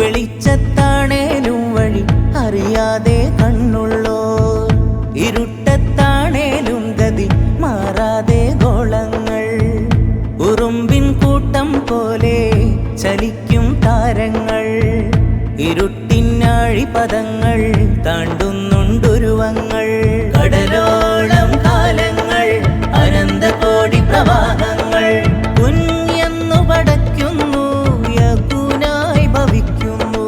വെളിച്ചത്താണേലും വഴി അറിയാതെ കണ്ണുള്ളോർ, ഇരുട്ടത്താണേലും ഗതി മാറാതെ ഗോളങ്ങൾ, ഉറുമ്പിൻ കൂട്ടം പോലെ ചലിക്കും താരങ്ങൾ, ഇരുട്ടിനാഴി പദങ്ങൾ താണ്ടുന്നുണ്ടുരുവങ്ങൾ, കടലോളം കാലങ്ങൾ അനന്തകോടി പ്രവാഹങ്ങൾ, കുഞ്ഞെന്നു പടയ്ക്കുന്നു യകുനായി ഭവിക്കുന്നു,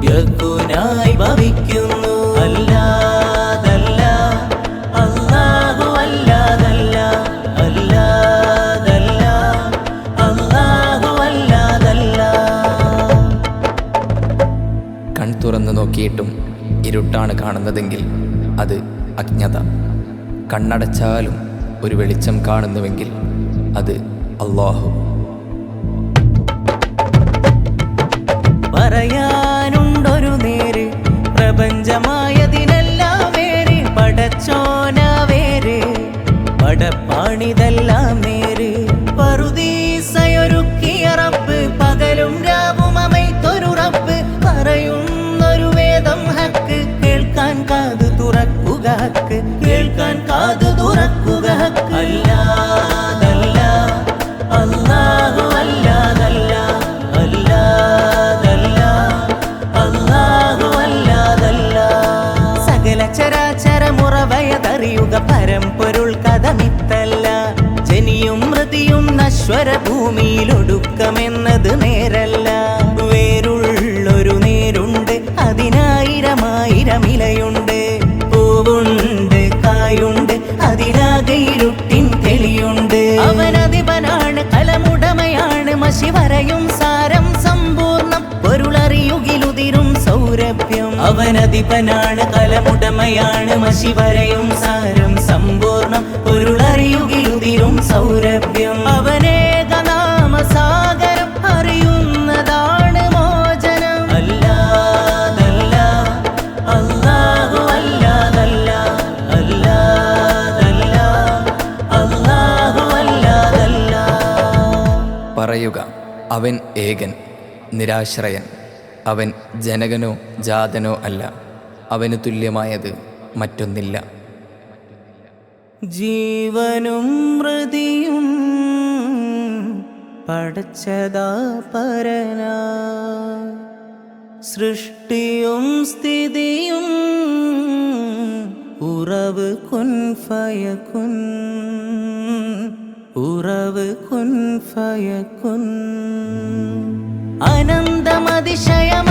യകുനായി ഭവിക്കുന്നു. അല്ലാതല്ല അല്ലാഹു അല്ലാതല്ല, അല്ലാതല്ല അല്ലാഹു അല്ലാതല്ല. കൺ തുറന്നു നോക്കിയിട്ടും ഇരുട്ടാണ് കാണുന്നതെങ്കിൽ അത് അജ്ഞത. കണ്ണടച്ചാലും ഒരു വെളിച്ചം കാണുന്നുവെങ്കിൽ അത് അല്ലാഹു. പറയാനുണ്ടൊരു നേര്, പ്രപഞ്ചമായതിനെല്ലാം വേര്, പടച്ചോനവേര്, പടപ്പാണിതെല്ലാം നേര്. പറുദീസയൊരുക്കിയ റബ്ബ്, പകലും രാവും അമൈത്തൊരു റബ്ബ്, പറയുന്നൊരു വേദം ഹക്ക്, കേൾക്കാൻ കാത് തുറക്കുക ഹക്ക്, കേൾക്കാൻ കാത് തുറക്കുക ഹക്ക്. അല്ലാതല്ല അല്ലാഹു അല്ലാതല്ല, അല്ലാതല്ല അല്ലാഹു അല്ലാതല്ല. സകല ചരാചര മുറവയതറിയുക പരമ്പൊരുൾ കഥമിത്തല്ല, ജനിയും മൃതിയും നശ്വര ഭൂമിയിലൊടുക്കമെന്നത് നേരല്ല. വേരുള്ളൊരു നേരുണ്ട്, അതിനായിരമായിരം ഇലയുണ്ട്, പൂവുണ്ട് കായുണ്ട്, അതിലാകെ ഇരുട്ടിൻ തെളിയുണ്ട്. അവനധിപനാണ്, കലമുടമയാണ്, മഷി വരയും സാരം സമ്പൂർണം, പൊരുളറിയുകിലുതിരും സൗരഭ്യം. അവനധിപനാണ്, കലമുടമയാണ്, മഷി വരയും സാരം സമ്പൂർണം, പൊരുളറിയുകിലുതിരും സൗരഭ്യം. അവനേകനാമ സാഗരം അറിയുന്നതാണ് മോചനം. അല്ലാതല്ല അല്ലാഹു അല്ലാതല്ല, അല്ലാതല്ല അല്ലാഹു അല്ലാതല്ല. പറയുക, അവൻ ഏകൻ, നിരാശ്രയൻ, അവൻ ജനകനോ ജാതനോ അല്ല, അവന് തുല്യമായത് മറ്റൊന്നില്ല. ജീവനും മൃതിയും പടച്ചതാ പരനാ, സൃഷ്ടിയും സ്ഥിതിയും ഉറവ് കുൻ ഫയകുൻ, ഉറവ് കുൻ ഫയകുൻ. അനന്തമതിശയമ